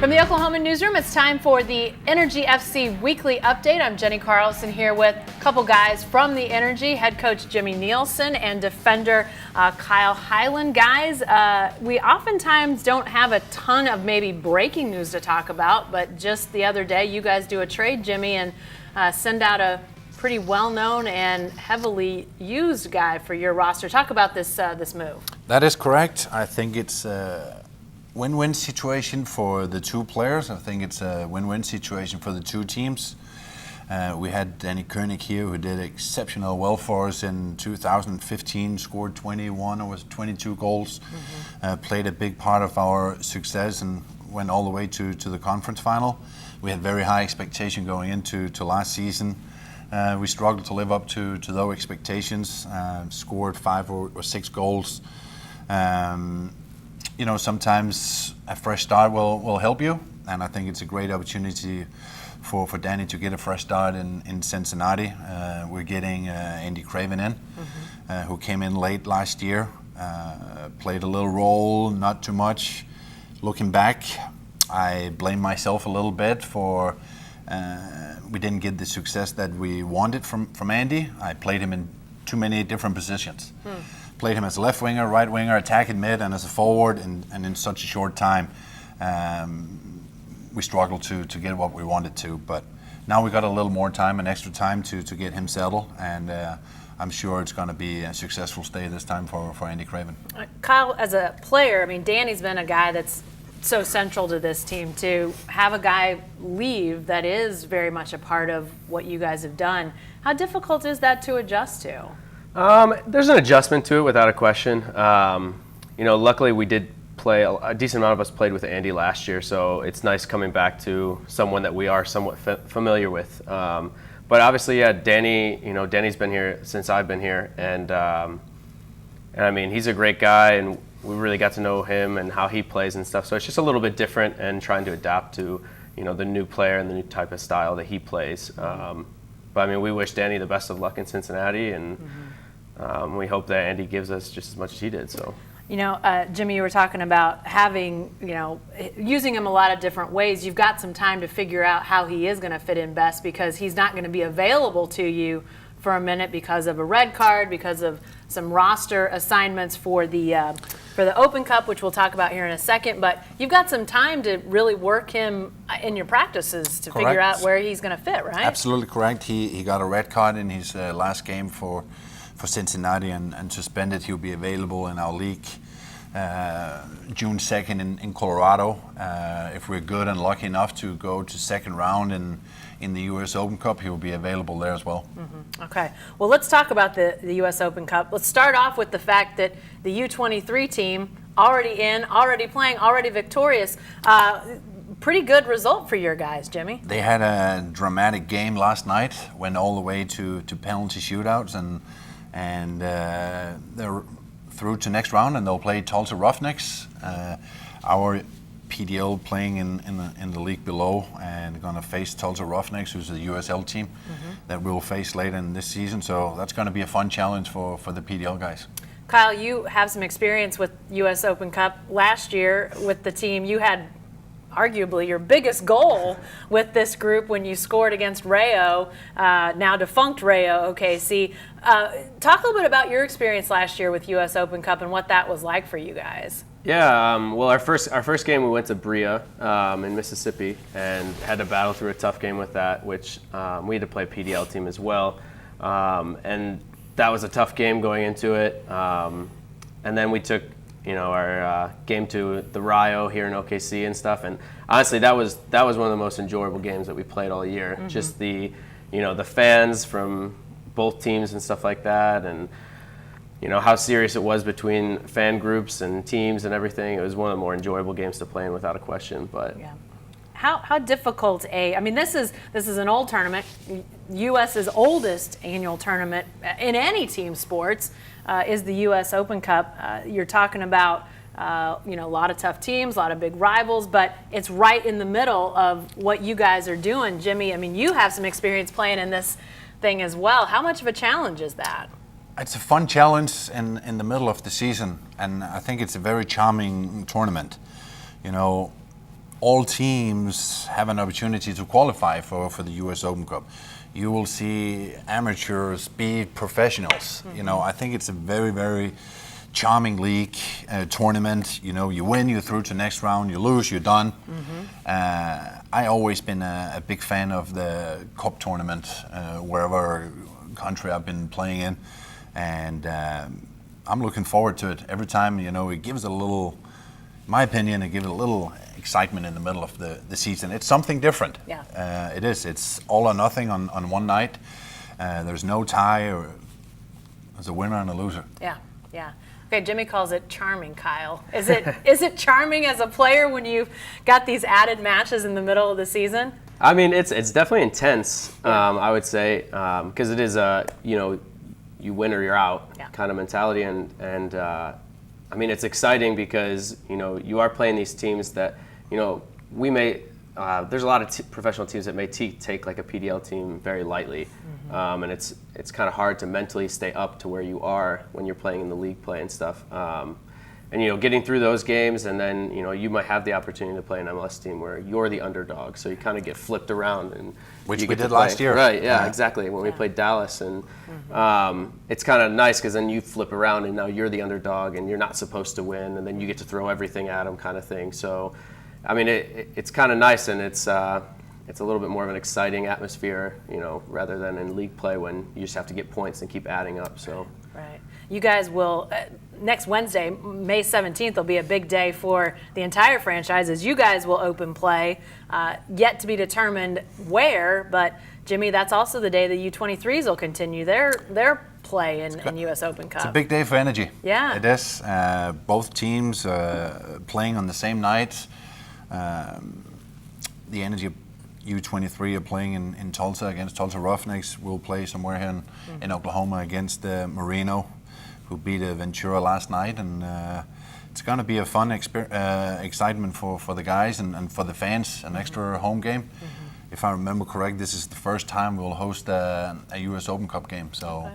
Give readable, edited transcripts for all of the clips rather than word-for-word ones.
From the Oklahoma newsroom, it's time for the Energy FC Weekly Update. I'm Jenny Carlson here with a couple guys from the Energy, head coach Jimmy Nielsen and defender Kyle Hyland. Guys, we oftentimes don't have a ton of maybe breaking news to talk about, but just the other day you guys do a trade, Jimmy, and send out a pretty well-known and heavily used guy for your roster. Talk about this move. That is correct. I think it's win-win situation for the two players. I think it's a win-win situation for the two teams. We had Danni Konig here, who did exceptional well for us in 2015, scored 21 or was 22 goals, played a big part of our success and went all the way to the conference final. We had very high expectation going into last season. We struggled to live up to those expectations, scored 5 or 6 goals. You know, sometimes a fresh start will help you, and I think it's a great opportunity for Danni to get a fresh start in Cincinnati. We're getting Andy Craven in, who came in late last year, played a little role, not too much. Looking back, I blame myself a little bit for we didn't get the success that we wanted from Andy. I played him in too many different positions. Played him as a left winger, right winger, attacking mid, and as a forward, and in such a short time, we struggled to get what we wanted to. But now we got a little more time, an extra time to get him settled, and I'm sure it's going to be a successful stay this time for Andy Craven. Kyle, as a player, I mean, Danny's been a guy that's so central to this team. To have a guy leave that is very much a part of what you guys have done, how difficult is that to adjust to? There's an adjustment to it without a question. You know, luckily we did play, a decent amount of us played with Andy last year, so it's nice coming back to someone that we are somewhat familiar with. But obviously, yeah, Danny, you know, Danny's been here since I've been here, and I mean, he's a great guy, and we really got to know him and how he plays and stuff. So it's just a little bit different and trying to adapt to, you know, the new player and the new type of style that he plays. But I mean, we wish Danny the best of luck in Cincinnati, and we hope that Andy gives us just as much as he did. So, you know, Jimmy, you were talking about having, you know, using him a lot of different ways. You've got some time to figure out how he is going to fit in best, because he's not going to be available to you for a minute because of a red card, because of some roster assignments for the Open Cup, which we'll talk about here in a second. But you've got some time to really work him in your practices to figure out where he's going to fit, right? Absolutely correct. He got a red card in his last game for Cincinnati and suspended. He'll be available in our league June 2nd in Colorado. If we're good and lucky enough to go to second round in the U.S. Open Cup, he will be available there as well. Okay. Well, let's talk about the U.S. Open Cup. Let's start off with the fact that the U23 team already in, already playing, already victorious. Pretty good result for your guys, Jimmy. They had a dramatic game last night, went all the way to penalty shootouts, and they're through to next round, and they'll play Tulsa Roughnecks. Our PDL playing in the league below, and going to face Tulsa Roughnecks, who's the USL team that we'll face later in this season. So that's going to be a fun challenge for the PDL guys. Kyle, you have some experience with U.S. Open Cup. Last year with the team, you had arguably your biggest goal with this group when you scored against Rayo, now defunct Rayo OKC. Talk a little bit about your experience last year with U.S. Open Cup and what that was like for you guys. Yeah, well, our first game we went to Brea in Mississippi and had to battle through a tough game with that, which we had to play a PDL team as well, and that was a tough game going into it. And then we took, you know, our game to the Rayo here in OKC and stuff, and honestly, that was one of the most enjoyable games that we played all year. Just the, you know, the fans from both teams and stuff like that, and you know how serious it was between fan groups and teams and everything. It was one of the more enjoyable games to play in, without a question. But yeah. How difficult I mean, this is an old tournament, U.S.'s oldest annual tournament in any team sports is the U.S. Open Cup. You're talking about you know, a lot of tough teams, a lot of big rivals, but it's right in the middle of what you guys are doing. Jimmy, I mean, you have some experience playing in this thing as well. How much of a challenge is that? It's a fun challenge in the middle of the season, and I think it's a very charming tournament. You know, all teams have an opportunity to qualify for the U.S. Open Cup. You will see amateurs be professionals. You know, I think it's a very, very charming league tournament. You know, you win, you're through to next round. You lose, you're done. I always been a big fan of the cup tournament, wherever country I've been playing in, and I'm looking forward to it every time. You know, it gives a little, in my opinion, it gives a little excitement in the middle of the season. It's something different. Yeah. It is. It's all or nothing on one night. There's no tie, or there's a winner and a loser. Yeah, yeah. Okay, Jimmy calls it charming, Kyle. Is it charming as a player when you've got these added matches in the middle of the season? I mean, it's definitely intense. I would say, because it is you know, you win or you're out kind of mentality, and I mean, it's exciting because, you know, you are playing these teams that, you know, we may. There's a lot of professional teams that may take like a PDL team very lightly, and it's kind of hard to mentally stay up to where you are when you're playing in the league play and stuff. And you know, getting through those games, and then you know, you might have the opportunity to play an MLS team where you're the underdog, so you kind of get flipped around, and which we did last year. Right? Yeah, exactly. When we played Dallas, and it's kind of nice because then you flip around, and now you're the underdog, and you're not supposed to win, and then you get to throw everything at them, kind of thing. So. I mean, it's kind of nice, and it's a little bit more of an exciting atmosphere, you know, rather than in league play when you just have to get points and keep adding up. So, right. You guys will next Wednesday, May 17th, will be a big day for the entire franchise as you guys will open play. Yet to be determined where, but Jimmy, that's also the day the U23s will continue their play in U.S. Open Cup. It's a big day for energy. Yeah, it is. Both teams playing on the same night. The Energy U23 are playing in Tulsa against Tulsa Roughnecks. We'll play somewhere here in Oklahoma against Merino, who beat Ventura last night. And it's going to be a fun excitement for the guys and for the fans, an extra home game. If I remember correct, this is the first time we'll host a U.S. Open Cup game. So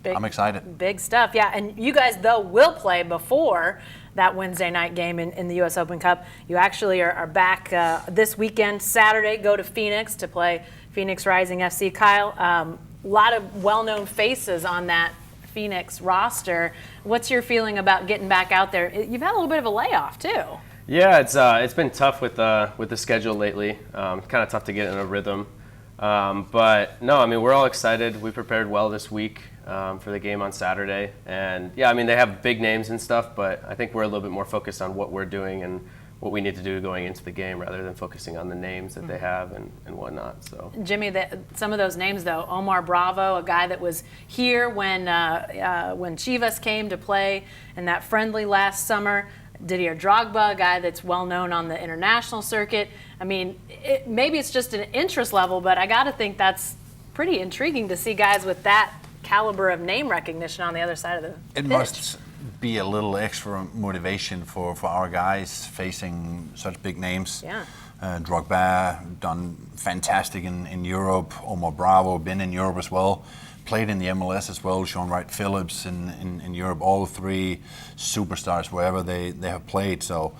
I'm excited. Big stuff, yeah. And you guys, though, will play before that Wednesday night game in the U.S. Open Cup. You actually are back this weekend, Saturday, go to Phoenix to play Phoenix Rising FC. Kyle, a lot of well-known faces on that Phoenix roster. What's your feeling about getting back out there? You've had a little bit of a layoff, too. Yeah, it's been tough with the schedule lately. Kind of tough to get in a rhythm. But no, I mean, we're all excited. We prepared well this week for the game on Saturday. And yeah, I mean, they have big names and stuff, but I think we're a little bit more focused on what we're doing and what we need to do going into the game rather than focusing on the names that they have and whatnot. So Jimmy, some of those names, though, Omar Bravo, a guy that was here when Chivas came to play in that friendly last summer. Didier Drogba, a guy that's well known on the international circuit. I mean, maybe it's just an interest level, but I got to think that's pretty intriguing to see guys with that caliber of name recognition on the other side of the pitch. It must be a little extra motivation for our guys facing such big names. Yeah. Drogba done fantastic in Europe. Omar Bravo been in Europe as well. Played in the MLS as well. Sean Wright Phillips in Europe. All three superstars wherever they have played. So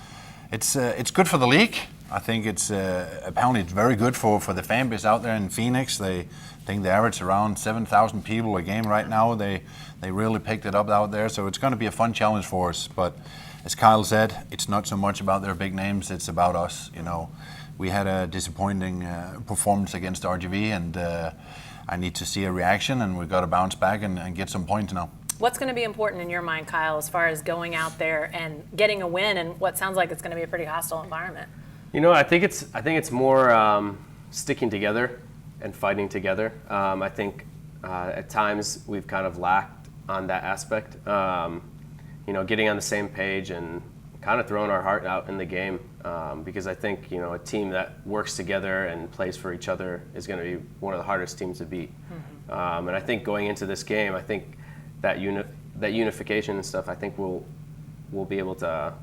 it's good for the league. I think it's apparently it's very good for the fan base out there in Phoenix. They think they average around 7,000 people a game right now. They really picked it up out there. So it's going to be a fun challenge for us. But as Kyle said, it's not so much about their big names. It's about us. You know, we had a disappointing performance against RGV, and I need to see a reaction, and we've got to bounce back and get some points now. What's going to be important in your mind, Kyle, as far as going out there and getting a win in what sounds like it's going to be a pretty hostile environment? You know, I think it's more sticking together and fighting together. I think at times we've kind of lacked on that aspect. You know, getting on the same page and kind of throwing our heart out in the game, because I think, you know, a team that works together and plays for each other is going to be one of the hardest teams to beat. And I think going into this game, I think that unification and stuff, I think we'll be able to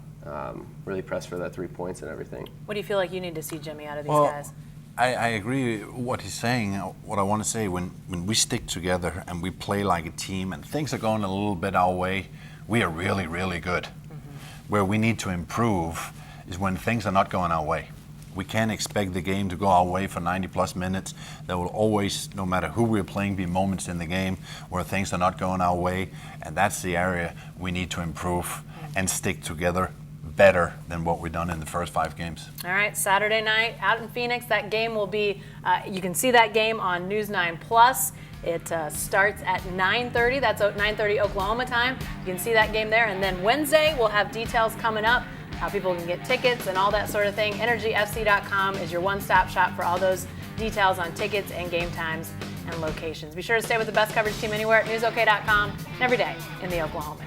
really press for that 3 points and everything. What do you feel like you need to see, Jimmy, out of these guys? I agree with what he's saying. What I want to say, when we stick together and we play like a team and things are going a little bit our way, we are really, really good. Where we need to improve is when things are not going our way. We can't expect the game to go our way for 90 plus minutes. There will always, no matter who we're playing, be moments in the game where things are not going our way. And that's the area we need to improve and stick together better than what we've done in the first 5 games. All right, Saturday night out in Phoenix. That game will be, you can see that game on News 9 Plus. It starts at 9:30. That's 9:30 Oklahoma time. You can see that game there. And then Wednesday, we'll have details coming up, how people can get tickets and all that sort of thing. EnergyFC.com is your one-stop shop for all those details on tickets and game times and locations. Be sure to stay with the best coverage team anywhere at newsok.com and every day in the Oklahoman.